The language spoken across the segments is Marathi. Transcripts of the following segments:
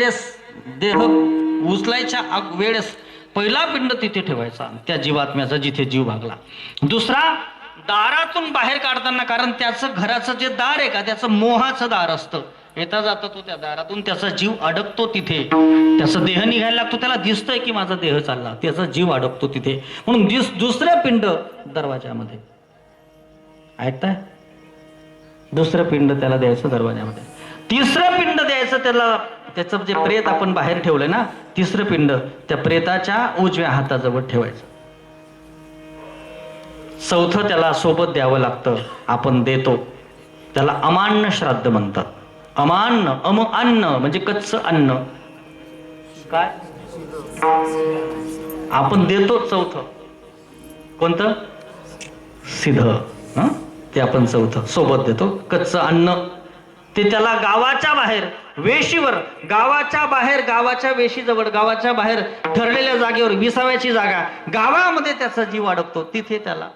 वेळेस देह उचलायच्या वेळेस पहिला पिंड तिथे ठेवायचा त्या जीवात्म्याचा जिथे जीव भागला. दुसरा दारातून बाहेर काढताना, कारण त्याचं घराचं जे दार आहे का त्याचं मोहाचं दार असतं, येता जाता तो त्या दारातून त्याचा जीव अडकतो तिथे, त्याचा देह निघायला लागतो, त्याला दिसतंय की माझा देह चालला, त्याचा जीव अडकतो तिथे. म्हणून दुसरं पिंड दरवाजामध्ये, ऐकताय, दुसरं पिंड त्याला द्यायचं दरवाजामध्ये. तिसरं पिंड द्यायचं त्याला, त्याचं जे प्रेत आपण बाहेर ठेवलंय ना, तिसरं पिंड त्या प्रेताच्या उजव्या हाताजवळ ठेवायचं. चौथं त्याला सोबत द्यावं लागतं, आपण देतो, त्याला अमान्य श्राद्ध म्हणतात. अमान्य, अन्न म्हणजे कच्चं अन्न, काय आपण देतो. चौथं कोणतं? सिद्ध, ते आपण चौथं सोबत देतो, कच्चं अन्न. ते त्याला गावाच्या बाहेर वेशीवर, गावाच्या बाहेर, गावाच्या वेशीजवळ, गावाच्या बाहेर ठरलेल्या जागेवर, विसाव्याची जागा, गावामध्ये त्याचा जीव अडकतो, तिथे त्याला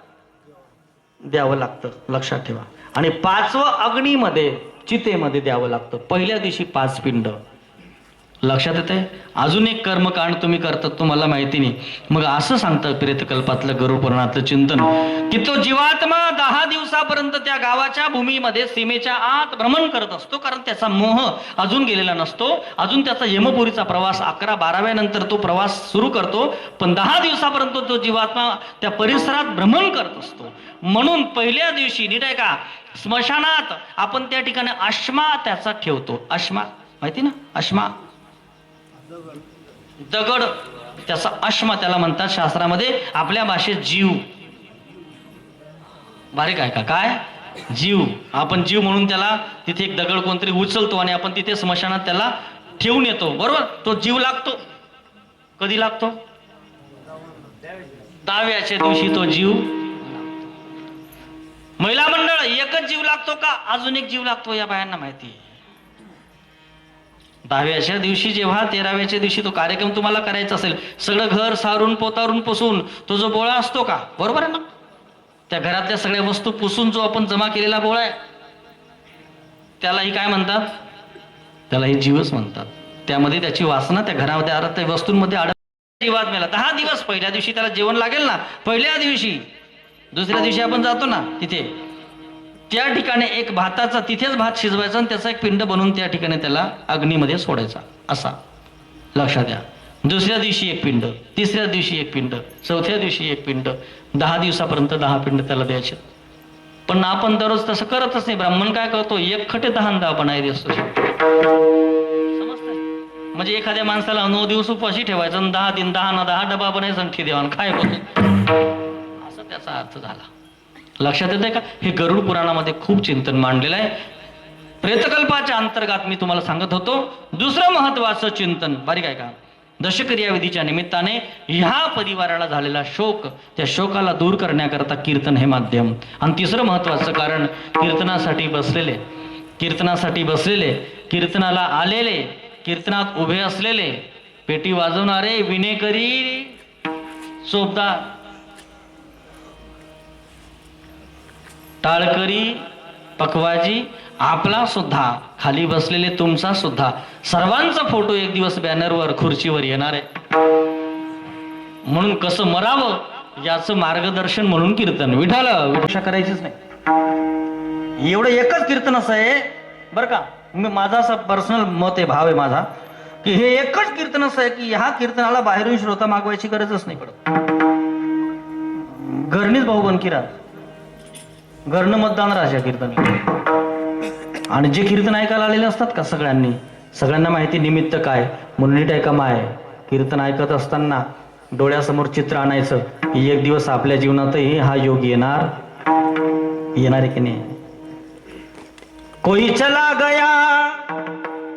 द्यावं लागतं, लक्षात ठेवा. आणि पाचवं अग्नीमध्ये, चितेमध्ये द्यावं लागतं. पहिल्या दिवशी 5 पिंड, लक्षात येते. अजून एक कर्मकांड तुम्ही करतात, तुम्हाला माहिती नाही. मग असं सांगतं प्रेतकल्पातलं गरुड पुराणातलं चिंतन, की तो जीवात्मा 10 दिवसापर्यंत त्या गावाच्या भूमीमध्ये सीमेच्या आत भ्रमण करत असतो, कारण त्याचा मोह अजून गेलेला नसतो. अजून त्याचा यमपुरीचा प्रवास 11-12व्या नंतर तो प्रवास सुरू करतो, पण 10 दिवसापर्यंत तो जीवात्मा त्या परिसरात भ्रमण करत असतो. म्हणून पहिल्या दिवशी, नीट आहे का, स्मशानात आपण त्या ठिकाणी अश्मा त्याचा ठेवतो. अश्मा माहिती ना, अश्मा दगड, त्याचा अश्मा त्याला म्हणतात शास्त्रामध्ये, आपल्या भाषेत जीव. बारीक आहे का, काय जीव, आपण जीव म्हणून त्याला तिथे एक दगड कोणतरी उचलतो आणि आपण तिथे स्मशानात त्याला ठेवून येतो, बरोबर. तो जीव लागतो, कधी लागतो? 10व्याच्या दिवशी तो जीव. महिला मंडळ, एकच जीव लागतो का अजून एक जीव लागतो या बायांना माहिती? 10व्याच्या दिवशी, जेव्हा 13व्याच्या दिवशी तो कार्यक्रम तुम्हाला करायचा असेल, सगळं घर सारून पोतारून पुसून, तो जो बोळा असतो का, बरोबर आहे ना, त्या घरातल्या सगळ्या वस्तू पुसून जो आपण जमा केलेला बोळा आहे, त्यालाही काय म्हणतात? त्यालाही जीवच म्हणतात. त्यामध्ये त्याची वासना त्या घरामध्ये, त्या वस्तूंमध्ये जीवात मेला. 10 दिवस, पहिल्या दिवशी त्याला जेवण लागेल ना, पहिल्या दिवशी. दुसऱ्या दिवशी आपण जातो ना तिथे, त्या ठिकाणी एक भाताचा, तिथेच भात शिजवायचा आणि त्याचा एक पिंड बनवून त्या ठिकाणी त्याला अग्नीमध्ये सोडायचा, असा लक्षात द्या. दुसऱ्या दिवशी एक पिंड, तिसऱ्या दिवशी एक पिंड, चौथ्या दिवशी एक पिंड, 10 दिवसापर्यंत 10 पिंड त्याला द्यायचे. पण आपण दररोज तसं करतच नाही. ब्राह्मण काय करतो, एक खटे 10 बनाय असतो. समजतंय? म्हणजे एखाद्या माणसाला 9 दिवस उपाशी ठेवायचं आणि 10 दिन 10 डबा बनायचा आणि ठेदेवान काय होतो, असा त्याचा अर्थ झाला. लक्षात येते का? हे गरुड पुराणामध्ये खूप चिंतन मांडलेलं आहे. प्रेतकल्पाच्या अंतर्गत मी तुम्हाला सांगत होतो. दुसरं महत्वाचं चिंतन, बारीक आहे का, दशक्रिया विधीच्या निमित्ताने ह्या परिवाराला झालेला शोक, त्या शोकाला दूर करण्याकरता कीर्तन हे माध्यम. आणि तिसरं महत्वाचं कारण, कीर्तनासाठी बसलेले, कीर्तनाला आलेले, कीर्तनात उभे असलेले, पेटी वाजवणारे, विनेकरी, चोपदार, टाळकरी, पखवाजी, आपला सुद्धा, खाली बसलेले तुमचा सुद्धा, सर्वांचा फोटो एक दिवस बॅनरवर, खुर्चीवर येणार आहे. म्हणून कसं मरावं याचं मार्गदर्शन म्हणून कीर्तन. विठ्ठल करायचीच नाही. एवढं एकच कीर्तन असं आहे बरं का. माझा असं पर्सनल मत आहे, भाव आहे माझा, की हे एकच कीर्तन असं आहे की ह्या कीर्तनाला बाहेरून श्रोता मागवायची गरजच नाही पडत. घरणीच भाऊबंदकी राहत, घरनं मतदान राजा कीर्तन. आणि जे कीर्तन ऐकायला आलेले असतात का सगळ्यांना माहिती निमित्त काय, म्हणून नीट ऐका माय. कीर्तन ऐकत असताना डोळ्यासमोर चित्र आणायचं की एक दिवस आपल्या जीवनातही हा योग येणार आहे की नाही. कोई चला गया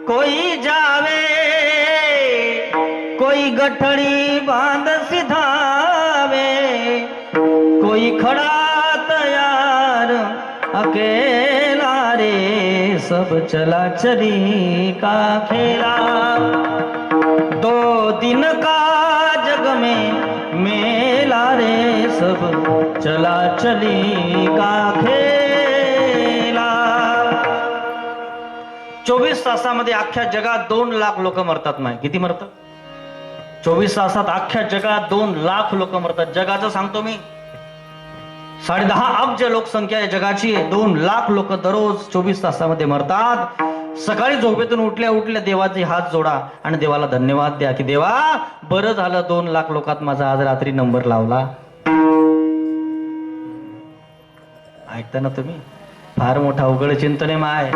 कोई जावे, कोई गठड़ी बांध सिधावे, कोई खड़ा तैयार अकेला रे, सब चला चली का खेला. 2 दिन का जग में मेला रे, सब चला चली का खेला. 24 तासामध्ये अख्ख्या जगात 2 लाख लोक मरतात. माय किती मरतात? 24 तासात अख्ख्या जगात 2 लाख लोक मरतात. जगाचं सांगतो मी, 10.5 अब्ज लोकसंख्या आहे जगाची. 2 लाख लोक दररोज 24 तासामध्ये मरतात. सकाळी झोपेतून उठल्या उठल्या देवाचे हात जोडा आणि देवाला धन्यवाद द्या की देवा बरं झालं 2 लाख लोकात माझा आज रात्री नंबर लावला. ऐकता ना तुम्ही? फार मोठा अवघड चिंतन आहे माय.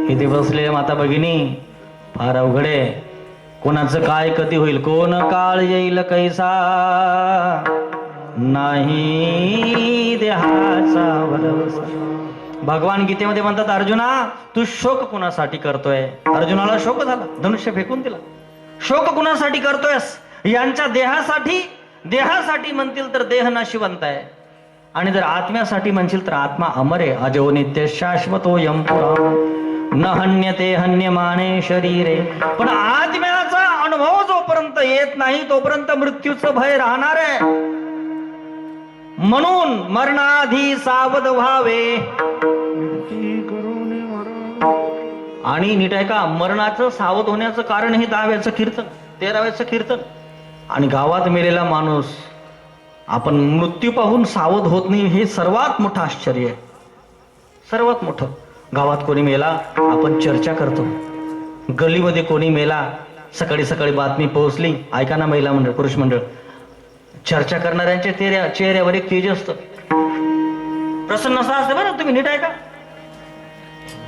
इथे बसले माता भगिनी, फार अवघड आहे. कोणाचं काय कधी होईल, कोण काळ येईल कैसा नाही देहाचा भरवसा. भगवान गीतेमध्ये म्हणतात, अर्जुना तू शोक कुणासाठी करतोय? अर्जुनाला शोक झाला, धनुष्य फेकून दिला. शोक कुणासाठी करतोयस? यांच्या देहासाठी. देहासाठी म्हणतील तर देह नाशिवंत आहे, आणि जर आत्म्यासाठी म्हणशील तर आत्मा अमर आहे. अजो नित्य शाश्वतो यम पुराण न हन्यते हन्यमाने शरीरे. पण आत्म्याचा अनुभव जोपर्यंत येत नाही तोपर्यंत मृत्यूचं भय राहणार आहे. म्हणून मरणाधी सावध व्हावे. आणि नीट आहे का, मरणाचं सावध होण्याचं कारण हे 10व्याचं कीर्तन, 13व्याचं कीर्तन. आणि गावात मेलेला माणूस आपण मृत्यू पाहून सावध होत नाही, हे सर्वात मोठं आश्चर्य आहे. सर्वात मोठं. गावात कोणी मेला आपण चर्चा करतो. गलीमध्ये कोणी मेला सकाळी सकाळी बातमी पोहोचली, ऐका ना महिला मंडळ पुरुष मंडळ, चर्चा करणाऱ्यांच्या चेहऱ्यावर एक तेज असतं, प्रसन्नता असते. बरं तुम्ही नीट आहे का?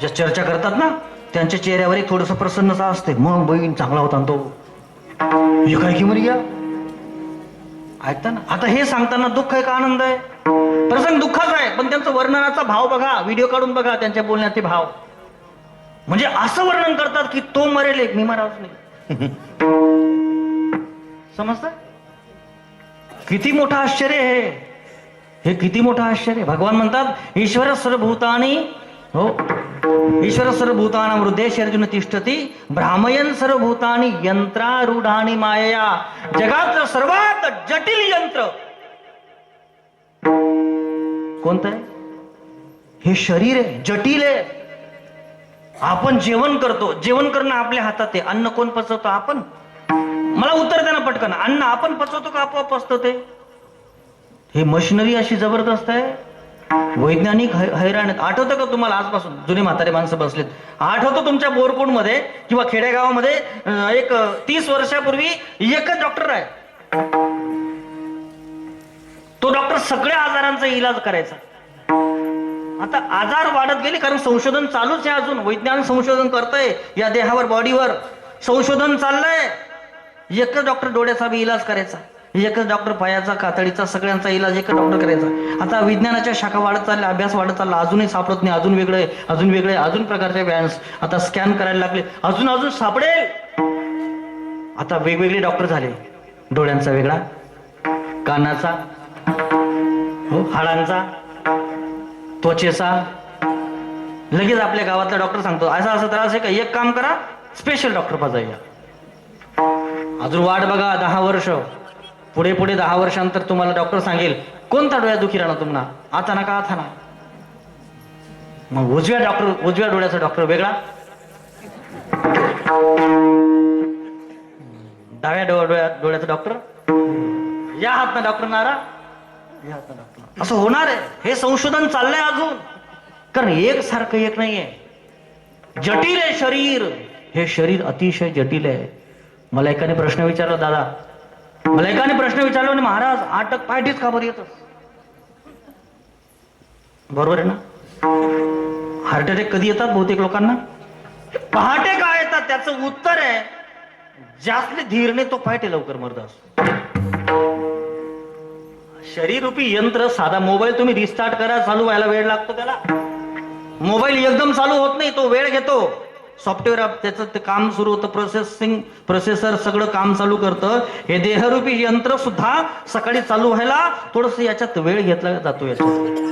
ज्या चर्चा करतात ना त्यांच्या चेहऱ्यावर एक थोडस प्रसन्नता असते. मग बहीण चांगला होता तो, हे काय की मरी गया. ऐकता ना? आता हे सांगताना दुःख आहे का आनंद आहे? प्रसंग दुःखाचा आहे, पण त्यांचं वर्णनाचा भाव बघा, व्हिडिओ काढून बघा त्यांच्या बोलण्याचे भाव. म्हणजे असं वर्णन करतात की तो मरेल एक, मी मरावच नाही. समजतं? किती मोठं आश्चर्य आहे हे, किती मोठं आश्चर्य. भगवान म्हणतात ईश्वर सर्वभूतानी, हो ईश्वर सर्वभूतानां हृदये अर्जुन तिष्ठती भ्रामयन सर्वभूतानी यंत्रारूढानी मायया. जगातलं सर्वात जटिल यंत्र कोणतं आहे? हे शरीर आहे, जटिल आहे. आपण जेवण करतो, जेवण करणं आपल्या हातात आहे. अन्न कोण पचवतो? आपण. मला उत्तर द्या ना पटकन, अन्न आपण पचवतो का आपोआप पचतं ते? हे मशिनरी अशी जबरदस्त आहे. वैज्ञानिक हैराण आहेत. आठवतं का तुम्हाला? आजपासून जुने म्हातारे माणसं बसलेत, आठवतं तुमच्या बोरकोड मध्ये किंवा खेडेगावामध्ये एक 30 वर्षापूर्वी एकच डॉक्टर आहे. तो डॉक्टर सगळ्या आजारांचा इलाज करायचा. आता आजार वाढत गेले कारण संशोधन चालूच आहे. अजून वैज्ञानिक संशोधन करतंय या देहावर, बॉडीवर संशोधन चाललंय. एकच डॉक्टर डोळ्याचा बी इलाज करायचा, एकच डॉक्टर पायाचा, कातडीचा, सगळ्यांचा इलाज एकच डॉक्टर करायचा. आता विज्ञानाच्या शाखा वाढत चालल्या, अभ्यास वाढत चालला, अजूनही सापडत नाही. अजून वेगळे, अजून वेगळे, अजून प्रकारचे व्यायाम्स. आता स्कॅन करायला लागले, अजून अजून सापडेल. आता वेगवेगळे डॉक्टर झाले. डोळ्यांचा वेगळा, कानाचा, हो हाडांचा, त्वचेचा. लगेच आपल्या गावातला डॉक्टर सांगतो असा असा त्रास आहे का, एक काम करा स्पेशल डॉक्टर पाजाया. अजून वाट बघा 10 वर्ष, पुढे पुढे 10 वर्षांतर तुम्हाला डॉक्टर सांगेल कोणता डोळ्या दुखी राहणार तुम्हाला, आता ना का आता ना. मग उजव्या डोळ्याचा डॉक्टर वेगळा, डाव्या डोळ्याचा डॉक्टर, या हातनं डॉक्टर नारा, या हातनं डॉक्टर. असं होणार आहे. हे संशोधन चाललंय अजून, कारण एक सारखं एक नाहीये. जटिल आहे शरीर. हे शरीर अतिशय जटिल आहे. मला एकाने प्रश्न विचारला, दादा मला एकाने प्रश्न विचारला म्हणे महाराज आटक पायटीच का बरं येतं? बरोबर आहे ना? हार्ट अटॅक कधी येतात बहुतेक लोकांना? पहाटे का येतात? त्याचं उत्तर आहे जास्त धीरने तो पहाटे लवकर मरत असतो. शरीर रूपी यंत्र, साधा मोबाईल तुम्ही रिस्टार्ट करा, चालू व्हायला वेळ लागतो त्याला. मोबाईल एकदम चालू होत नाही, तो वेळ घेतो. सॉफ्टवेअर त्याचं ते काम सुरू होतं, प्रोसेसर सगळं काम चालू करतं. हे देहरूपी यंत्र सुद्धा सकाळी चालू व्हायला थोडस याच्यात वेळ घेतला जातो. याच्यात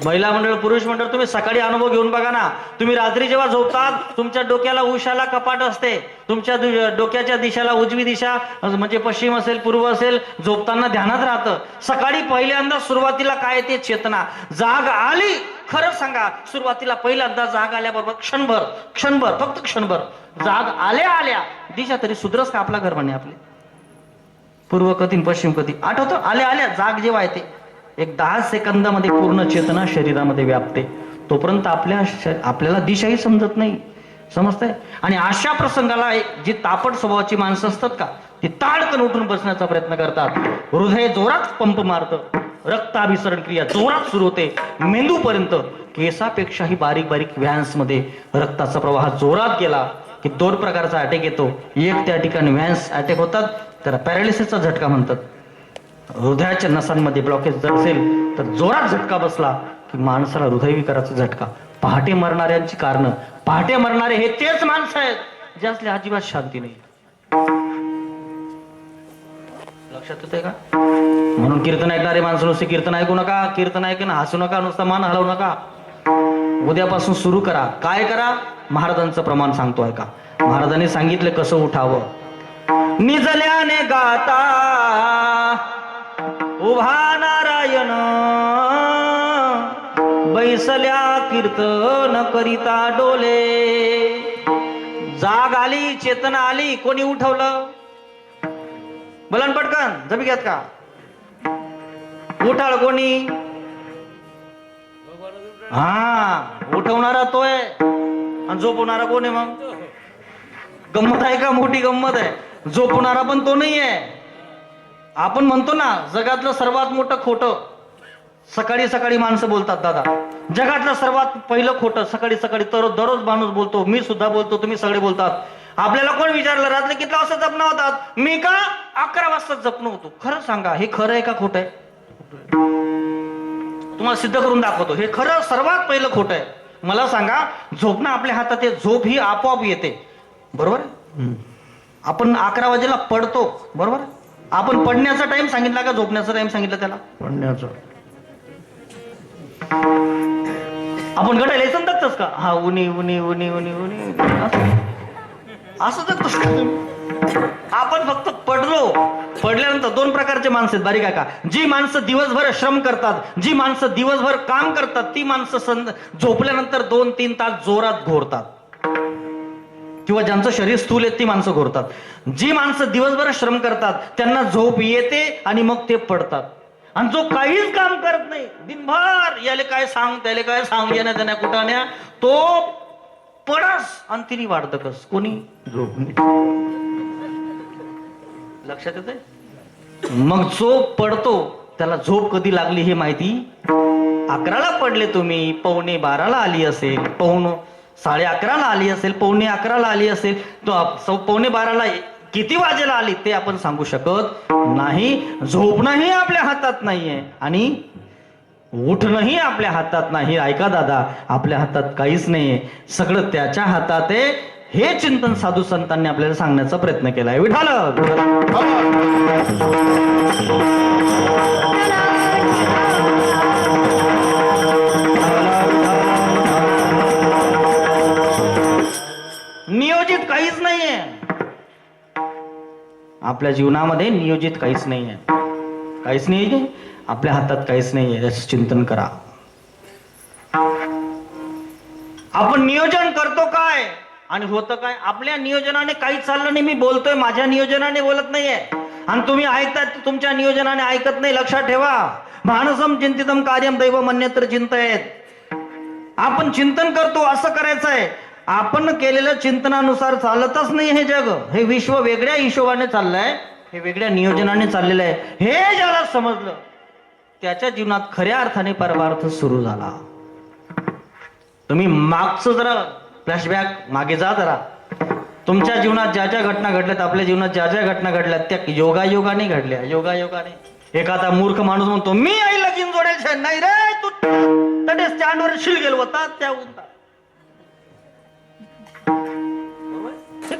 महिला मंडळ, पुरुष मंडळ, तुम्ही सकाळी अनुभव घेऊन बघा ना. तुम्ही रात्री जेव्हा झोपतात तुमच्या डोक्याला उशाला कपाट असते, तुमच्या डोक्याच्या दिशेला उजवी दिशा म्हणजे पश्चिम असेल, पूर्व असेल, झोपताना ध्यानात राहतं. सकाळी पहिल्यांदा सुरुवातीला काय ते चेतना, जाग आली खरं सांगा, सुरुवातीला पहिल्यांदा जाग आल्याबरोबर क्षणभर फक्त क्षणभर जाग आल्या दिशा तरी सुधरस का आपला घर म्हणे आपले पूर्व कधी पश्चिम कधी आठवतं आल्या जाग जेव्हा येते एक 10 सेकंदामध्ये पूर्ण चेतना शरीरामध्ये व्यापते. तोपर्यंत आपल्याला दिशाही समजत नाही. समजतंय? आणि अशा प्रसंगाला जी तापट स्वभावाची माणसं असतात का ती ताडकन उठून बसण्याचा प्रयत्न करतात. हृदय जोरात पंप मारतं, रक्ताभिसरण क्रिया जोरात सुरू होते मेंदूपर्यंत. केसापेक्षाही बारीक बारीक व्हॅन्स मध्ये रक्ताचा प्रवाह जोरात गेला की 2 प्रकारचा अटॅक येतो. एक त्या ठिकाणी व्हॅन्स अटॅक होतात, त्याला पॅरालिसिसचा झटका म्हणतात. हृदयाच्या नसांमध्ये ब्लॉकेज जर असेल तर जोरात झटका बसला की माणसाला हृदयविकाराचा झटका. पहाटे मरणाऱ्यांची कारण, पहाटे मरणारे हे तेच माणसं आहेत ज्यासले अजिबात शांती नाही. लक्षात येते का? म्हणून कीर्तन ऐकणारे माणसं नुसते कीर्तन ऐकू नका, कीर्तन ऐकून हसू नका, नुसता मान हलवू नका. उद्यापासून सुरू करा. काय करा? महाराजांचं प्रमाण सांगतो ऐका. महाराजांनी सांगितलं कसं उठावं. निजल्याने गाता उभा नारायण, बैसल्या कीर्तन करिता डोले. जाग आली, चेतना आली, कोणी उठवलं? बोला पटकन, जमी घ्यात का? उठाळ कोणी? हा, उठवणारा तोय आणि झोपवणारा कोण आहे? मग गंमत आहे का? मोठी गंमत आहे. झोपवणारा पण तो नाही आहे. आपण म्हणतो ना जगातलं सर्वात मोठं खोटं सकाळी सकाळी माणसं बोलतात. दादा, जगातलं सर्वात पहिलं खोटं सकाळी सकाळी दररोज माणूस बोलतो. मी सुद्धा बोलतो, तुम्ही सगळे बोलतात. आपल्याला कोण विचारलं रात्री किती वाजता जपणं होतात? मी का 11 वाजता जपणं होतो. खरं सांगा, हे खरं आहे का खोटं आहे? तुम्हाला सिद्ध करून दाखवतो. हे खरं सर्वात पहिलं खोटं आहे. मला सांगा, झोपणं आपल्या हातात आहे. झोप ही आपोआप येते, बरोबर? आपण 11 वाजेला पडतो, बरोबर? आपण पडण्याचा टाइम सांगितला का झोपण्याचा टाइम सांगितलं? त्याला पडण्याचा. आपण गडायला समजतच का? हा, उनी उनी उनी उनी उनी असं जगतोस का? आपण फक्त पडल्यानंतर 2 प्रकारचे माणसं आहेत. बारीक आहे का? जी माणसं दिवसभर श्रम करतात, जी माणसं दिवसभर काम करतात, ती माणसं झोपल्यानंतर 2-3 तास जोरात घोरतात. किंवा ज्यांचं शरीर स्थूल आहे ती माणसं घोरतात. जी माणसं दिवसभर श्रम करतात त्यांना झोप येते आणि मग ते पडतात. आणि जो काहीच काम करत नाही दिनभर, याले काय सांग त्याले काय सांग, येण्या त्यांना कुठं न्या, तो पडस आणि तिने वाढतं कस? कोणी? झोप. लक्षात येते? मग जो पडतो त्याला झोप कधी लागली हे माहिती? 11ला पडले तुम्ही, 11:45 आली असेल, 11:30 आली असेल, 11:45 आली असेल, तो 11:45 किती वाजेला आली ते आपण सांगू शकत नाही. झोपणंही आपल्या हातात नाहीये आणि उठणंही आपल्या हातात नाही. ऐका दादा, आपल्या हातात काहीच नाहीये, सगळं त्याच्या हातात आहे. हे चिंतन साधू संतांनी आपल्याला सांगण्याचा प्रयत्न केलाय. विठाल नियोजित काहीच नाहीये आपल्या जीवनामध्ये, नियोजित काहीच नाहीये. काहीच नाहीये आपल्या हातात, काहीच नाहीये. याचं चिंतन करा. आपण नियोजन करतो काय आणि होतं काय? आपल्या नियोजनाने काही चाललं नाही. मी बोलतोय माझ्या नियोजनाने बोलत नाहीये आणि तुम्ही ऐकताय तुमच्या नियोजनाने ऐकत नाही. लक्षात ठेवा. मानसम चिंतितम कार्यम दैव मन्यत्र चिंतयेत. आपण चिंतन करतो, असं करायचंय. आपण केलेल्या चिंतनानुसार चालतच नाही हे जग. हे विश्व वेगळ्या हिशोबाने चाललंय, हे वेगळ्या नियोजनाने चाललेलं आहे. हे ज्याला समजलं त्याच्या जीवनात खऱ्या अर्थाने परमार्थ सुरू झाला. तुम्ही मागचं जरा फ्लॅशबॅक मागे जा जरा. तुमच्या जीवनात ज्या ज्या घटना घडल्यात, आपल्या जीवनात ज्या ज्या घटना घडल्यात त्या योगायोगाने घडल्या. योगायोगाने. एखादा मूर्ख माणूस म्हणतो मी आईला लगीन जोडायचं नाही रे, तू तटे स्टँडवर शिल गेलो होता त्या उंता.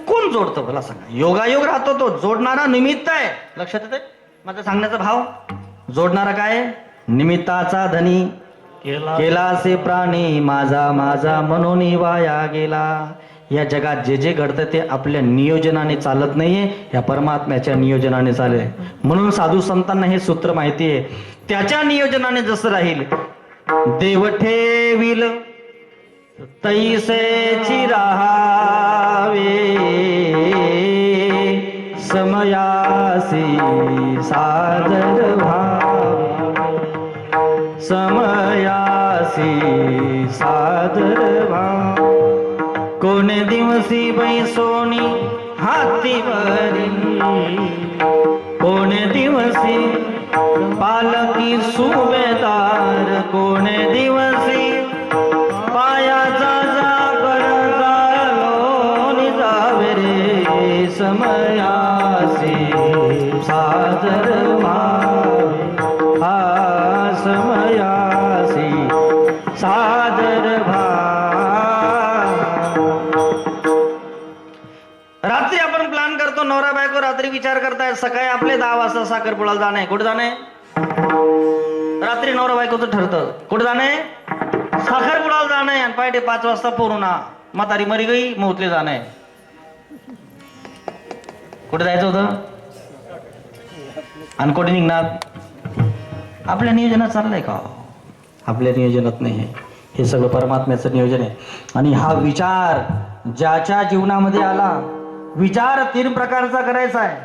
कोण जोडतो मला सांगा? योगायोग राहतो, तो जोडणारा निमित्त आहे. लक्षात येते माझा सांगण्याचा भाव? जोडणारा काय? निमित्ताचा धनी केला असे प्राणी माझा माझा म्हणून वाया गेला. या जगात जे जे घडतं ते आपल्या नियोजनाने चालत नाहीये, या परमात्म्याच्या नियोजनाने चालले. म्हणून साधू संतांना हे सूत्र माहिती आहे. त्याच्या नियोजनाने जसं राहील देव ठेविल तैसेची राहावे, समयासी सादर भावे, समयासी सादर भावे. कोणे दिवसी बैसोनी हातीवरी, कोणे दिवसी पालकी सुभेदार, कोणे दिवसी पायाचा जागर घालून जावे रे, समयासी सादर भावे, हा समयासी सादर भावे. रात्री आपण प्लॅन करतो, नवरा बायको रात्री विचार करताय सकाळी आपले 10 वाजता साखरपुड्याला जाणं आहे. कुठे जाणं आहे? रात्री नवरा बायकोचं ठरतं कुठे जाणं आहे? साखरपुड्याला जाणं आहे. आणि पहाटे 5 वाजता पोरुणा म्हातारी मरी गई मोतले जाणं आहे. कुठे जायचं होतं आणि कुठे निघणार? आपल्या नियोजनात चाललंय का? आपल्या नियोजनात नाही आहे. हे सगळं परमात्म्याचं नियोजन आहे. आणि हा विचार ज्याच्या जीवनामध्ये आला, विचार 3 प्रकारचा करायचा आहे.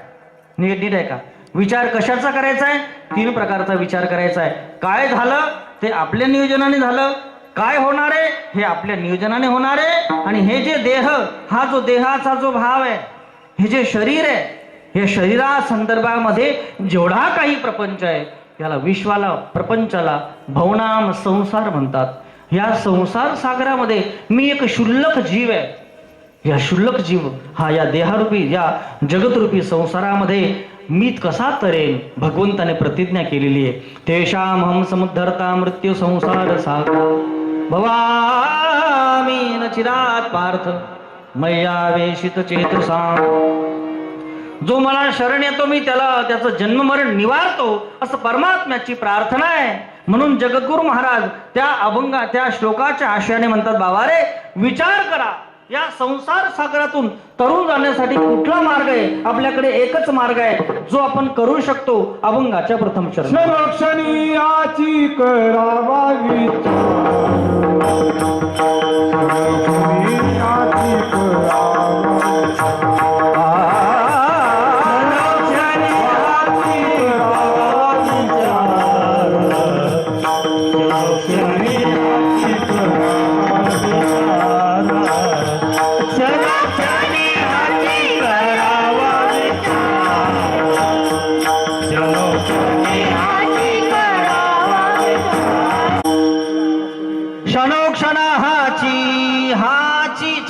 नीट आहे का? विचार कशाचा करायचा आहे? 3 प्रकारचा विचार करायचा आहे. काय झालं ते आपल्या नियोजनाने झालं, काय होणार आहे हे आपल्या नियोजनाने होणार आहे. आणि हे जे देह, हा जो देहाचा जो भाव आहे, हे जे शरीर आहे, हे शरीरा संदर्भामध्ये जेवढा काही प्रपंच आहे, याला विश्वाला, प्रपंचाला भवनाम संसार म्हणतात. या संसार सागरामध्ये मी एक शुल्लक जीव आहे. या शुल्लक जीव हा या देहारूपी, या जगतरूपी संसारामध्ये मी कसा तरेन, भगवंताने प्रतिज्ञा केलेली आहे. तेषाम हम समुद्धरता मृत्यू संसार सागर भवामी न चिरात पार्थ मय्या वेशित चेतसां. जो मला शरण येतो मी त्याला त्याचं जन्ममरण निवारतो, असं परमात्म्याची प्रार्थना आहे. म्हणून जगद्गुरु महाराज त्या श्लोकाच्या आशयाने म्हणतात, बाबा रे विचार करा, या संसार सागरातून तरुण जाण्यासाठी कुठला मार्ग आहे? आपल्याकडे एकच मार्ग आहे जो आपण करू शकतो, अभंगाच्या प्रथम चरण. क्षणक्षणीयाची करावा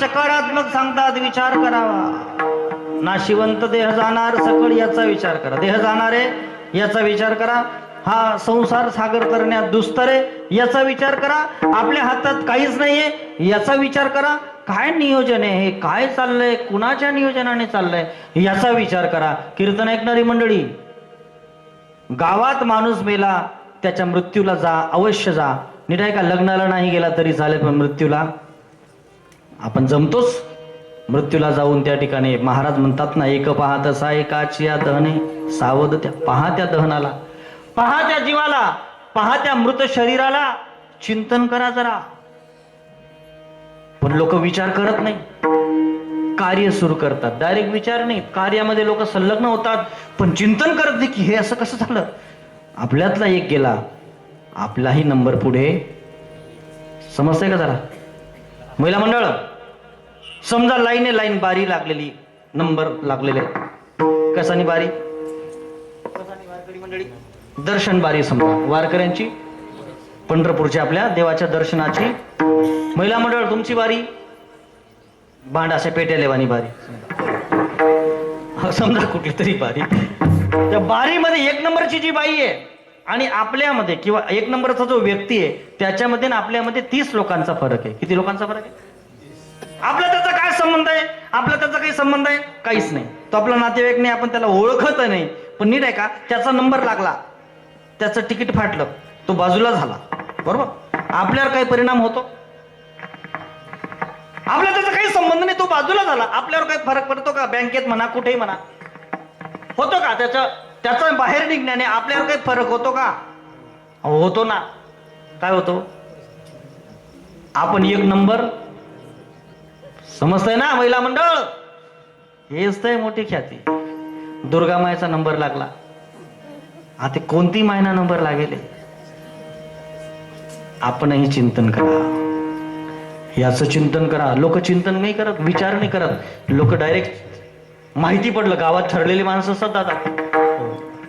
सकारात्मक सांगतात, विचार करावा. नाशिवंत देह जाणार सकळ याचा विचार करा. देह जाणार आहे याचा विचार करा. हा संसार सागर करण्यात दुस्तर आहे याचा विचार करा. आपल्या हातात काहीच नाहीये याचा विचार करा. काय नियोजन आहे, हे काय चाललंय, कुणाच्या नियोजनाने चाललंय याचा विचार करा. कीर्तन ऐकणारी मंडळी, गावात माणूस मेला त्याच्या मृत्यूला जा, अवश्य जा. नीट आहे का? लग्नाला नाही गेला तरी चालेल, पण मृत्यूला आपण जमतोच. मृत्यूला जाऊन त्या ठिकाणी महाराज म्हणतात ना, एक पाहत असा एकाची या दहने सावध. त्या पहा त्या दहनाला, पहा त्या जीवाला, पहा त्या मृत शरीराला, चिंतन करा जरा. पण लोक विचार करत नाही, कार्य सुरू करतात. डायरेक्ट विचार नाही, कार्यामध्ये लोक संलग्न होतात पण चिंतन करत नाही की हे असं कसं झालं. आपल्यातला एक गेला, आपलाही नंबर पुढे. समजतंय का जरा? महिला मंडळ, समजा लाईन बारी लागलेली, नंबर लागलेले. कसानी बारी? वारकरी मंडळी दर्शन बारी समजा वारकऱ्यांची, पंढरपूरच्या आपल्या देवाच्या दर्शनाची. महिला मंडळ तुमची बारी, भांडासे पेट्या लेवानी बारी समजा कुठली तरी बारी. त्या बारीमध्ये 1 नंबरची जी बाई आहे आणि आपल्यामध्ये किंवा 1 नंबरचा जो व्यक्ती आहे त्याच्यामध्ये आणि आपल्यामध्ये 30 लोकांचा फरक आहे. किती लोकांचा फरक आहे? आपला त्याचा काय संबंध आहे? आपला त्याचा काही संबंध आहे? काहीच नाही. तो आपला नातेवाईक नाही, आपण त्याला ओळखत नाही. पण नीट आहे का, त्याचा नंबर लागला, त्याचं तिकीट फाटलं, तो बाजूला झाला, बरोबर? आपल्यावर काही परिणाम होतो? आपला त्याचा काही संबंध नाही, तो बाजूला झाला, आपल्यावर काही फरक पडतो का? बँकेत म्हणा, कुठेही म्हणा, होतो का? त्याचा बाहेर निघण्याने आपल्यावर काही फरक होतो का? होतो ना. काय होतो? आपण एक नंबर. समजतंय ना महिला मंडळ? हेच तर मोठी ख्याती. दुर्गा मायचा नंबर लागला, आता कोणती मायना नंबर लागेल? आपणही चिंतन करा, याचं चिंतन करा. लोक चिंतन नाही करत, विचार नाही करत. लोक डायरेक्ट माहिती पडलं, गावात ठरलेली माणसं असतात दादा,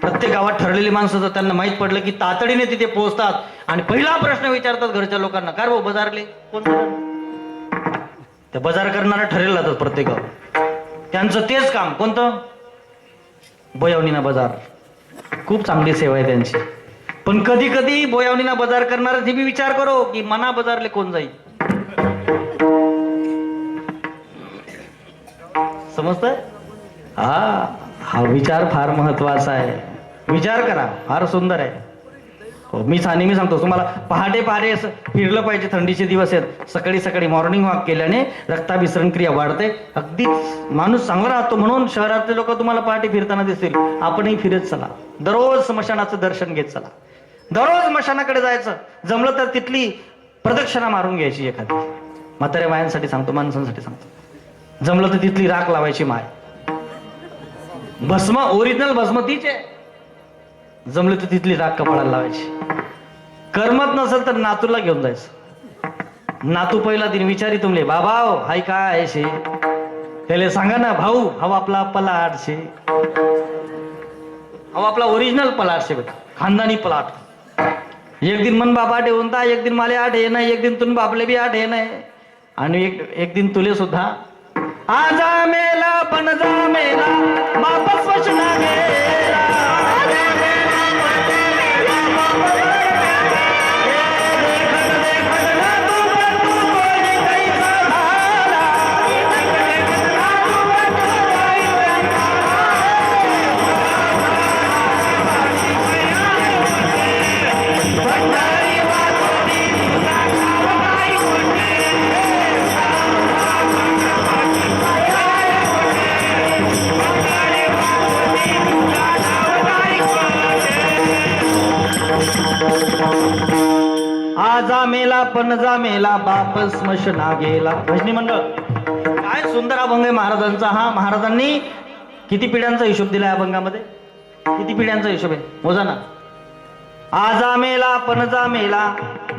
प्रत्येक गावात ठरलेली माणसं असतात. त्यांना माहित पडलं की तातडीने तिथे पोहोचतात आणि पहिला प्रश्न विचारतात घरच्या लोकांना, काय भाऊ बाजारले कोण? त्या बाजार करणारा ठरेल जातात प्रत्येक गाव. त्यांचं तेच काम कोणतं? बोयावनीना बाजार. खूप चांगली सेवा आहे त्यांची. पण कधी कधी बोयावनीना बाजार करणारा ते बी विचार करो की मना बाजारले कोण जाईल. समजतंय? हा विचार फार महत्वाचा आहे. विचार करा, फार सुंदर आहे. हो, मी सांगतो तुम्हाला, पहाटे असं फिरलं पाहिजे. थंडीचे दिवस आहेत, सकाळी सकाळी मॉर्निंग वॉक केल्याने रक्ताभिसरण क्रिया वाढते, अगदीच माणूस चांगला राहतो. म्हणून शहरातले लोक तुम्हाला पहाटे फिरताना दिसतील. आपणही फिरत चला, दररोज स्मशानाचं दर्शन घेत चला, दररोज स्मशानाकडे जायचं. जमलं तर तिथली प्रदक्षिणा मारून घ्यायची एखादी. म्हाताऱ्या मायांसाठी सांगतो, माणसांसाठी सांगतो. जमलं तर तिथली राख लावायची माय. भस्म, ओरिजिनल भस्म तीच आहे. जमलं तर तिथली राख कपाळाला लावायची. करमत नसेल तर नातूला घेऊन जायचं. नातू पहिला दिन विचारी तुमले, बाबा हाय काय शे? त्याला सांगा ना, भाऊ हा आपला पलाट शे, हा आपला ओरिजिनल पलाट शे बेटा, खानदानी पलाट. एक दिन मन बाबा ठेवून ता, एक दिन माले आठ हे नाही, एक दिन तुम बापले बी आठ हे नाही, आणि एक दिन तुले सुद्धा. आजा मेला पण जा मेला, वापस वचना गेला. आजा मेला पण जा मेला, बाप स्मशना गेला. भजनी मंडळ, काय सुंदर अभंग आहे महाराजांचा. हा, महाराजांनी किती पिढ्यांचा हिशोब दिला या अभंगामध्ये? किती पिढ्यांचा हिशोब आहे मोजा ना. आजा मेला पण जा मेला,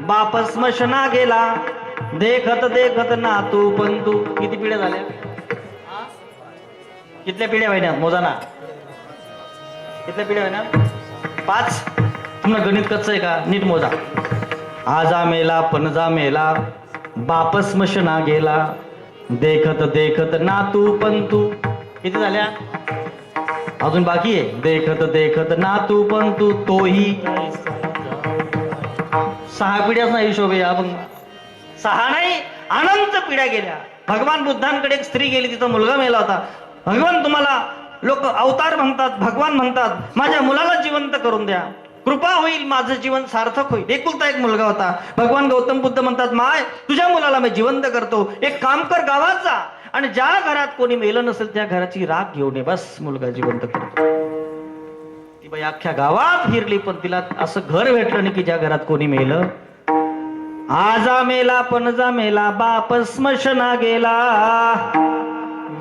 बाप स्मशना गेला, देखत देखत ना तू पण तू. किती पिढ्या झाल्या? कितल्या पिढ्या व्हायना मोजा ना. कितल्या पिढ्या व्हायना? 5. तुम्हाला गणित कच्चं आहे का? नीट मोजा. आजा मेला पण जा मेला, बाप स्मशना गेला, देखत देखत ना तू पण तू. किती झाल्या? अजून बाकी आहे. देखत देखत ना तू पण तू, तोही 6 पिढ्याच नाही हिशोब आहे अभंग. 6 नाही, अनंत पिढ्या गेल्या. भगवान बुद्धांकडे एक स्त्री गेली, तिचा मुलगा मेला होता. भगवान तुम्हाला लोक अवतार म्हणतात, भगवान म्हणतात, माझ्या मुलाला जिवंत करून द्या, कृपा होईल, माझं जीवन सार्थक होईल. एकुलता एक मुलगा होता. भगवान गौतम बुद्ध म्हणतात, माय तुझ्या मुलाला मी जिवंत करतो, एक काम कर, गावात जा आणि ज्या घरात कोणी मेलं नसेल त्या घराची राख घेऊन ये, बस मुलगा जिवंत करतो. ती बाई अख्ख्या गावात फिरली, पण तिला असं घर भेटलं नाही की ज्या घरात कोणी मेलं. आजा मेला पण जा मेला, बाप स्मशना गेला.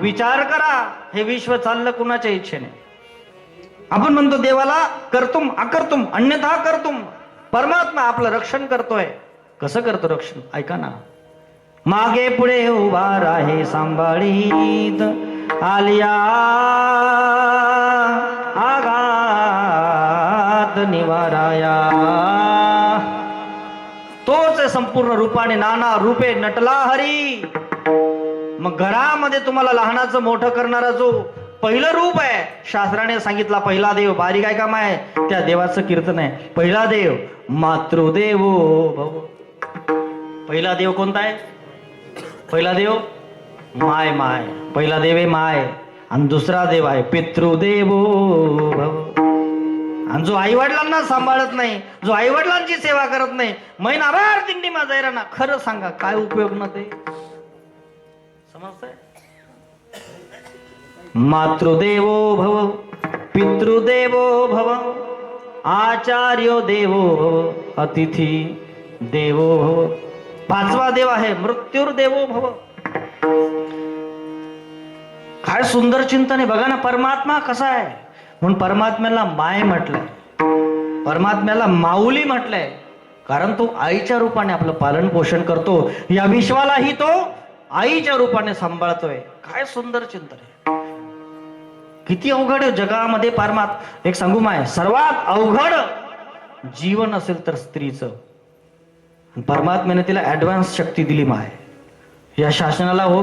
विचार करा, हे विश्व चाललं कुणाच्या इच्छेने? आपण म्हणतो देवाला करतुम अकर्तुम अन्यथा करतुम. परमात्मा आपलं रक्षण करतोय. कसं करतो रक्षण? ऐका ना. मागे पुढे उभा राहे सांभाळीत, आलिया आघात निवाराया. तोच संपूर्ण रूपाने नाना रूपे नटला हरी. मग घरामध्ये तुम्हाला लहानाचं मोठं करणारा जो पहिलं रूप आहे, शास्त्राने सांगितला पहिला देव. बारीक आहे का माय? त्या देवाचं कीर्तन आहे. पहिला देव मातृदेवो भव. पहिला देव कोणता आहे? पहिला देव माय. माय पहिला देव आहे माय, आणि दुसरा देव आहे पितृदेवो भव. आणि जो आई वडिलांना सांभाळत नाही, जो आई वडिलांची सेवा करत नाही, महिनाभर दिंडी माझा ना, खरं सांगा काय उपयोग ना ते? समजतंय? मातृदेवो भव, पितृदेवो भव, आचार्यो देवो भव, अतिथी देवो भव. पाचवा देव आहे मृत्युर्देवो भव. काय सुंदर चिंतन आहे बघा ना. परमात्मा कसा आहे म्हणून परमात्म्याला माय म्हटलंय, परमात्म्याला माऊली म्हटलंय, कारण तो आईच्या रूपाने आपलं पालन पोषण करतो. या विश्वालाही तो आईच्या रूपाने सांभाळतोय. काय सुंदर चिंतन आहे. किती अवघड आहे जगामध्ये एक सांगू माय, सर्वात अवघड जीवन असेल तर स्त्रीचं. परमात्म्याने तिला ऍडव्हान्स शक्ती दिली माय. या शासनाला हो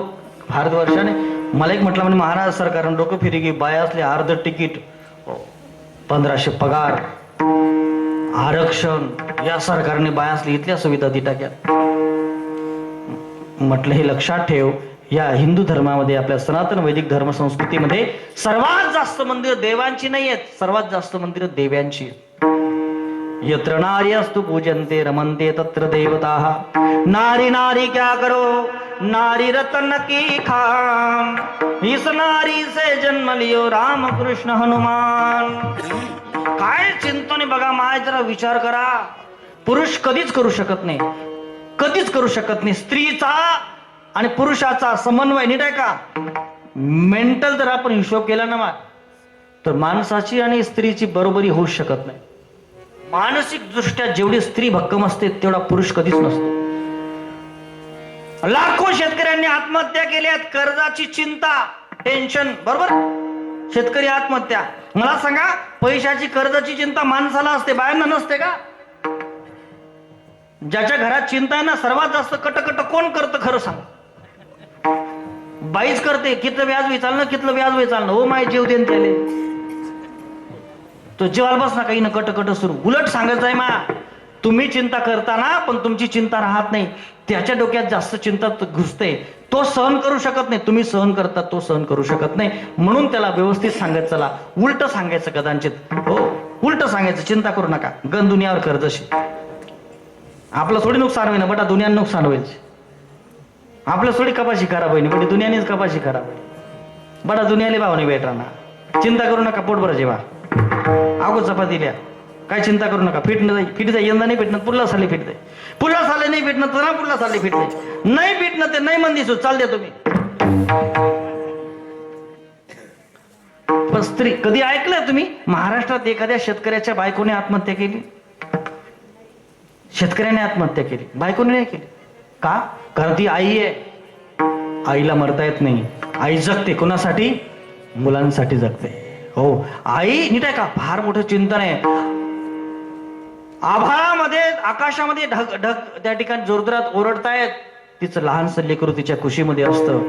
भारतवर्षाने मला एक म्हटलं म्हणजे महाराज सरकारने डोकं फिरी की बाया असले अर्ध तिकीट, 1500 पगार, आरक्षण, या सरकारने बाया असली इथल्या सुविधा दी टाक्यात. म्हटलं हे लक्षात ठेव, या हिंदू धर्मामध्ये आपल्या सनातन वैदिक धर्म संस्कृतीमध्ये सर्वात जास्त मंदिर देवांची नाही आहेत, सर्वात जास्त मंदिर देव्यांची आहेत. यत्र नार्यस्तु पूजन्ते रमन्ते तत्र देवताः. नारी नारी क्या करो, नारी रतन की खान. इस नारी से जन्म लियो राम कृष्ण हनुमान. काय चिंतन बघा माय, जरा विचार करा. पुरुष कधीच करू शकत नाही, कधीच करू शकत नाही. स्त्रीचा आणि पुरुषाचा समन्वय नीट आहे का? मेंटल जर आपण हिशोब केला ना तर माणसाची आणि स्त्रीची बरोबरी होऊ शकत नाही. मानसिक दृष्ट्या जेवढी स्त्री भक्कम असते तेवढा पुरुष कधीच नसतो. लाखो शेतकऱ्यांनी आत्महत्या केल्यात, कर्जाची चिंता, टेन्शन. बरोबर, शेतकरी आत्महत्या. मला सांगा, पैशाची कर्जाची चिंता माणसाला असते, बायांना नसते का? ज्याच्या घरात चिंता आहे ना, सर्वात जास्त कटकट कोण करतं खरं सांग? बाईच करते. कितलं व्याज विचारलं, कितलं व्याज विचारलं, हो माय जीव देन त्याले. तो जेवायला बस ना, काही ना कटकट सुरू. उलट सांगायचं आहे मा, तुम्ही चिंता करताना पण तुमची चिंता राहत नाही, त्याच्या डोक्यात जास्त चिंता घुसते. तो सहन करू शकत नाही, तुम्ही सहन करता, तो सहन करू शकत नाही. म्हणून त्याला व्यवस्थित सांगायचं, चला उलट सांगायचं कदाचित. हो, उलट सांगायचं, चिंता करू नका, गण दुनियावर कर्जशी. आपलं थोडी नुकसान होईल बटा, दुनियानं नुकसान होईल. आपलं थोडी कपाशी खराब होईल बटी, दुनियानेच कपाशी खराब होईल बटा. दुनियाला भाव नाही भेटणार. चिंता करू नका, पोटभर जेवा, अगो चपाती द्या, काय चिंता करू नका. फिट जाई यंदा नाही भेटणार, पुढला साली फिट जाई. पुढला साली नाही भेटणार तर पुढला साली फिट जाई. नाही भेटणार ते नाही म्हणदिसो, चाल द्या तुम्ही. पण स्त्री, कधी ऐकलंय तुम्ही महाराष्ट्रात एखाद्या शेतकऱ्याच्या बायकोने आत्महत्या केली? शेतकऱ्याने आत्महत्या केली, बायकोने नाही केली. का? कारण ती आई आहे. आईला मरता येत नाही. आई जगते कोणासाठी? मुलांसाठी जगते. हो, आई नीट आहे का? फार मोठं चिंतन आहे. आभाळामध्ये, आकाशामध्ये ढग ढग त्या ठिकाणी जोरजोरात ओरडतायत. तिचं लहानसं लेकरू तिच्या खुशीमध्ये असतं.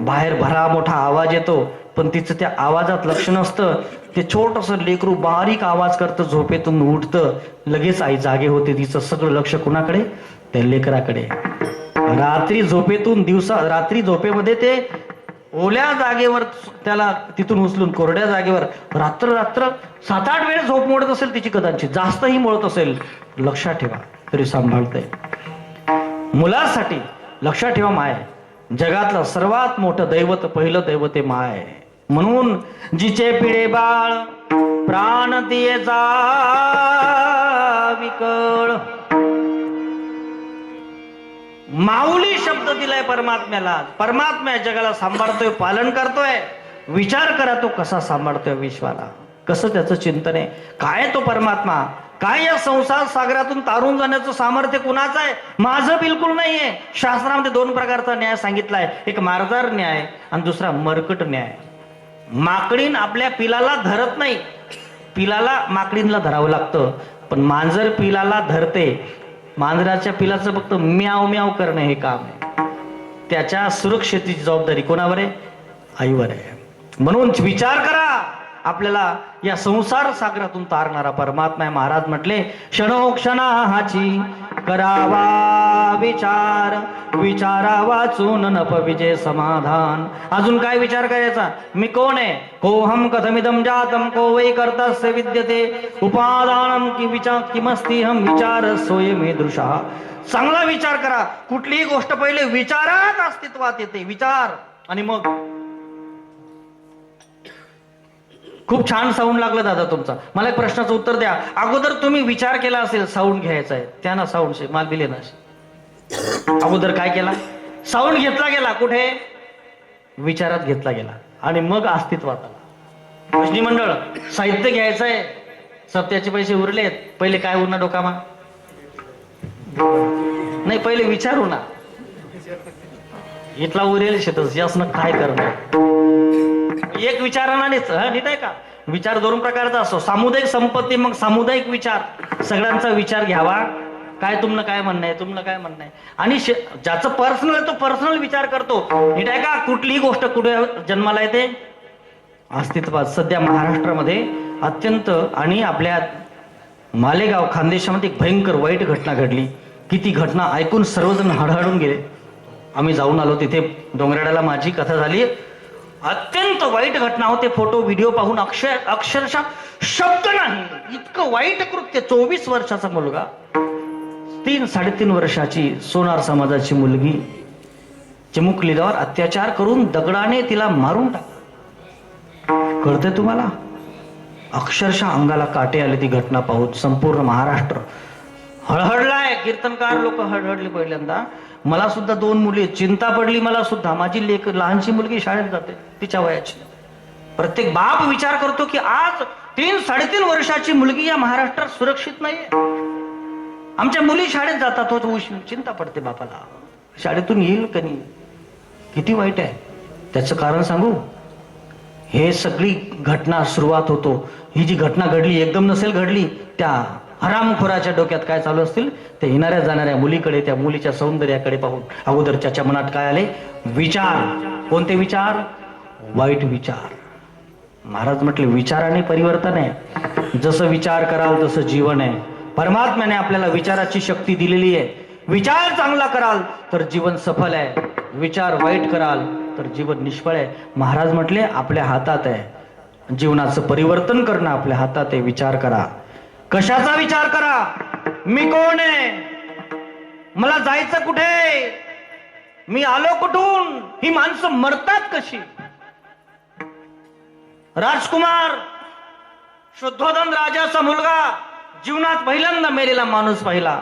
बाहेर भरा मोठा आवाज येतो, पण तिचं त्या आवाजात लक्ष नसतं. ते छोटंसं लेकरू बारीक आवाज करतं, झोपेतून उठतं, लगेच आई जागे होते. तिचं सगळं लक्ष कुणाकडे? त्या लेकराकडे. रात्री झोपेतून रात्री झोपेमध्ये ते ओल्या जागेवर त्याला तिथून उचलून कोरड्या जागेवर रात्र 7-8 वेळ झोप मोडत असेल तिची, कदाचित जास्तही मोडत असेल. लक्षात ठेवा, तरी सांभाळते. मुलासाठी लक्षात ठेवा, माय जगातलं सर्वात मोठं दैवत, पहिलं दैवत आहे माय. म्हणून जिचे पिळे बाळ प्राण दियेचा विकळ. माऊली शब्द दिलाय परमात्म्याला. परमात्मा जगाला सांभाळतोय, पालन करतोय. विचार करा तो कसा सांभाळतोय विश्वाला, कसं त्याचं चिंतन आहे. काय तो परमात्मा, काय या संसार सागरातून तारून जाण्याचं सामर्थ्य कुणाचं आहे? माझं बिलकुल नाहीये. शास्त्रामध्ये 2 प्रकारचा न्याय सांगितलाय, एक मारदार न्याय आणि दुसरा मरकट न्याय. माकडीन आपल्या पिलाला धरत नाही, पिलाला माकडीनला धरावं लागतं. पण मांजर पिलाला धरते. मांजराच्या पिलाचं फक्त म्याव म्याव करणं हे काम आहे. त्याच्या सुरक्षेची जबाबदारी कोणावर आहे? आईवर आहे. म्हणून विचार करा, आपल्याला या संसार सागरातून तारणारा परमात्मा आहे. महाराज म्हटले, क्षणोक्षणाची करावा विचार, विचारा वाचून नपविजे समाधान. अजून काय विचार करायचा? मी कोण आहे? कोहम कथमिदम जातम को वै कर्तस्य विद्यते उपादानम की विचार किमस्तिहम विचार स्वयमे दृशा. चांगला विचार करा. कुठलीही गोष्ट पहिले विचारात अस्तित्वात येते, विचार, आणि मग खूप छान साऊंड लागलं दादा तुमचा. मला एक प्रश्नाचं उत्तर द्या. अगोदर तुम्ही विचार केला असेल साऊंड घ्यायचा आहे, त्यानं साऊंड शे माल बिले ना. अगोदर काय केला? साऊंड घेतला गेला कुठे? विचारात घेतला गेला आणि मग अस्तित्वात आला. भजनी मंडळ साहित्य घ्यायचंय, सत्याचे पैसे उरलेत, पहिले काय उरणार डोकामा? नाही, पहिले विचारू ना. इथला उरेल शेतच यासनं काय करणार? एक विचारानेच नीट आहे का? विचार दोन प्रकारचा असतो, सामुदायिक संपत्ती, मग सामुदायिक विचार. सगळ्यांचा विचार घ्यावा. काय तुमनं काय म्हणणं आहे, तुमनं काय म्हणणं आहे, आणि ज्याचं पर्सनल आहे तो पर्सनल विचार करतो. नीट आहे का? कुठलीही गोष्ट कुठे जन्माला येते? अस्तित्वात. सध्या महाराष्ट्रामध्ये अत्यंत आणि आपल्या मालेगाव खानदेशामध्ये एक भयंकर वाईट घटना घडली की ती घटना ऐकून सर्वजण हडहडून गेले. आम्ही जाऊन आलो तिथे डोंगराळ्याला, माझी कथा झाली. अत्यंत वाईट घटना होते. फोटो व्हिडिओ पाहून अक्षरशः शब्द नाही, इतकं वाईट कृत्य. 24 वर्षाचा मुलगा, 3-3.5 वर्षाची सोनार समाजाची मुलगी चिमुकलीवर अत्याचार करून दगडाने तिला मारून टाकलं. कळतंय तुम्हाला? अक्षरशः अंगाला काटे आले ती घटना पाहून. संपूर्ण महाराष्ट्र हळहळलाय. कीर्तनकार लोक हळहळले पहिल्यांदा. मला सुद्धा 2 मुली, चिंता पडली मला सुद्धा. माझी लहानशी मुलगी शाळेत जाते, तिच्या वयाची. प्रत्येक बाप विचार करतो की आज 3-3.5 वर्षाची मुलगी या महाराष्ट्रात सुरक्षित नाहीये. आमच्या मुली शाळेत जातात, तो चिंता पडते बापाला, शाळेतून येईल का नाही. किती वाईट आहे. त्याचं कारण सांगू? हे सगळी घटना सुरुवात होतो. ही जी घटना घडली एकदम नसेल घडली. त्या हरामखोराच्या डोक्यात काय चालू असतील ते येणाऱ्या जाणाऱ्या मुलीकडे, त्या मुलीच्या सौंदर्याकडे पाहून अगोदर त्याच्या मनात काय आले? विचार. कोणते विचार? वाईट विचार. महाराज म्हटले विचाराने परिवर्तन आहे. जसं विचार कराल तसं जीवन आहे. परमात्म्याने आपल्याला विचाराची शक्ती दिलेली आहे. विचार चांगला कराल तर जीवन सफल आहे, विचार वाईट कराल तर जीवन निष्फळ आहे. महाराज म्हटले आपल्या हातात आहे. जीवनाचं परिवर्तन करणं आपल्या हातात आहे. विचार करा. कशाचा विचार करा? मी कोण आहे? मला जायचं कुठे? मी आलो कुठून? ही माणसं मरतात कशी? राजकुमार, शुद्धोधन राजाचा मुलगा, जीवनात पहिल्यांदा मेलेला माणूस पाहिला.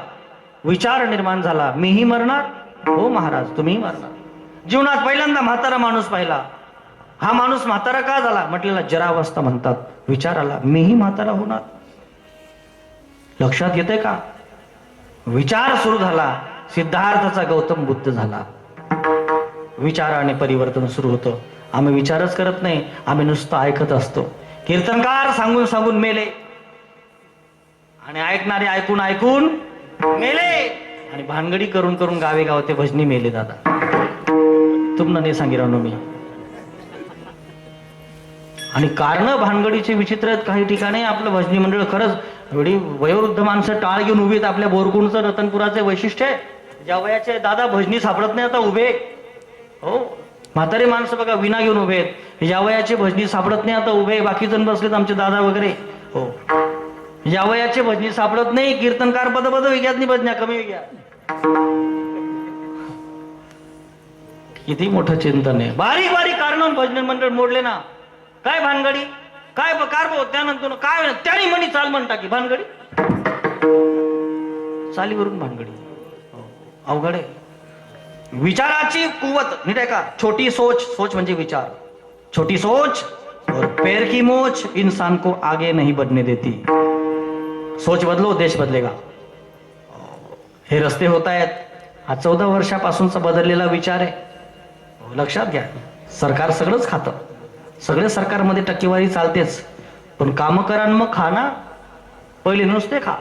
विचार निर्माण झाला, मीही मरणार. हो महाराज, तुम्हीही मरणार. जीवनात पहिल्यांदा म्हातारा माणूस पाहिला. हा माणूस म्हातारा का झाला? म्हटलेला जरावस्था म्हणतात. विचार आला, मीही म्हातारा होणार. लक्षात येते का? विचार सुरू झाला. सिद्धार्थाचा गौतम बुद्ध झाला. विचाराने परिवर्तन सुरू होतं. आम्ही विचारच करत नाही, आम्ही नुसतं ऐकत असतो. कीर्तनकार सांगून सांगून मेले आणि ऐकणारे ऐकून ऐकून मेले आणि भानगडी करून करून गावे गाव ते भजनी मेले. दादा तुम्हाला नाही सांगितलं मी. आणि कारण भानगडीचे विचित्र आहेत. काही ठिकाणी आपलं भजनी मंडळ खरंच एवढी वयोवृद्ध माणसं टाळ घेऊन उभी आहेत. आपल्या बोरकुंडचं रतनपुराचे वैशिष्ट्य आहे. ज्या वयाचे दादा भजनी सापडत नाही आता उभे. हो, म्हातारे माणसं बघा विना घेऊन उभे आहेत. या वयाचे भजनी सापडत नाही आता उभे. बाकी जण बसलेत आमचे दादा वगैरे. हो, या वयाचे भजनी सापडत नाही. कीर्तनकार पद विघ्यात नाही, भजन्या कमी विघ्या. किती मोठं चिंतन आहे. बारीक बारीक कारण भजन मंडळ मोडले ना. काय भानगडी? काय कार त्यानंतर काय त्याने म्हणी चाल म्हणता की भानगडी चालीवरून भानगडी. अवघड आहे. विचाराची कुवत नीट आहे का? छोटी सोच, सोच म्हणजे विचार. छोटी सोच और पैर की मोच इंसान को आगे नहीं बढ़ने देती. सोच बदलो, देश बदलेगा. हे रस्ते होत आहेत. हा 14 वर्षापासूनचा बदललेला विचार आहे. लक्षात घ्या. सरकार सगळंच खातं. सगळे सरकारमध्ये टक्केवारी चालतेच, पण काम करा मग खा ना. पहिले नुसते खा.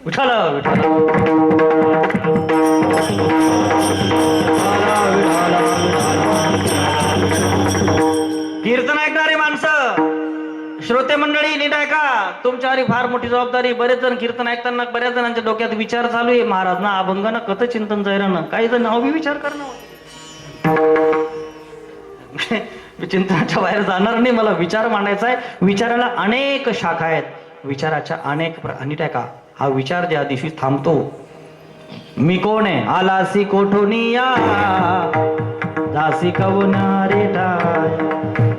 विठाला विठाला कीर्तन ऐकणारे माणसं, श्रोते मंडळी नीट ऐका. तुमच्यावर फार मोठी जबाबदारी. बरेच जण कीर्तन ऐकताना बऱ्याच जणांच्या डोक्यात विचार चालू आहे. महाराज ना अभंग ना कथ चिंतन जैरानं. काही जण नाव बी विचार करणं. चिंतनाच्या बाहेर जाणार नाही. मला विचार मांडायचा आहे. विचाराला अनेक शाखा आहेत. विचाराच्या अनेक नीट ऐका. हा विचार ज्या दिवशी थांबतो, मी कोण आहे? आलासी कोठोनिया जासी कवना रे ठाय.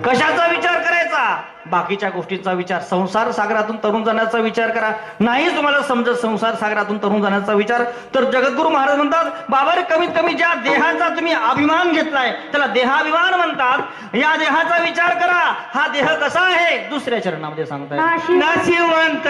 कशाचा विचार करायचा? बाकीच्या गोष्टींचा विचार. संसार सागरातून तरुण जाण्याचा विचार करा. नाही तुम्हाला समजत संसार सागरातून तरुण जाण्याचा विचार, तर जगद्गुरु महाराज म्हणतात, बाबा रे, कमीत कमी ज्या देहाचा तुम्ही अभिमान घेतलाय त्याला देहाभिमान म्हणतात. या देहाचा विचार करा. हा देह कसा आहे दुसऱ्या चरणामध्ये सांगताय. नाशिवंत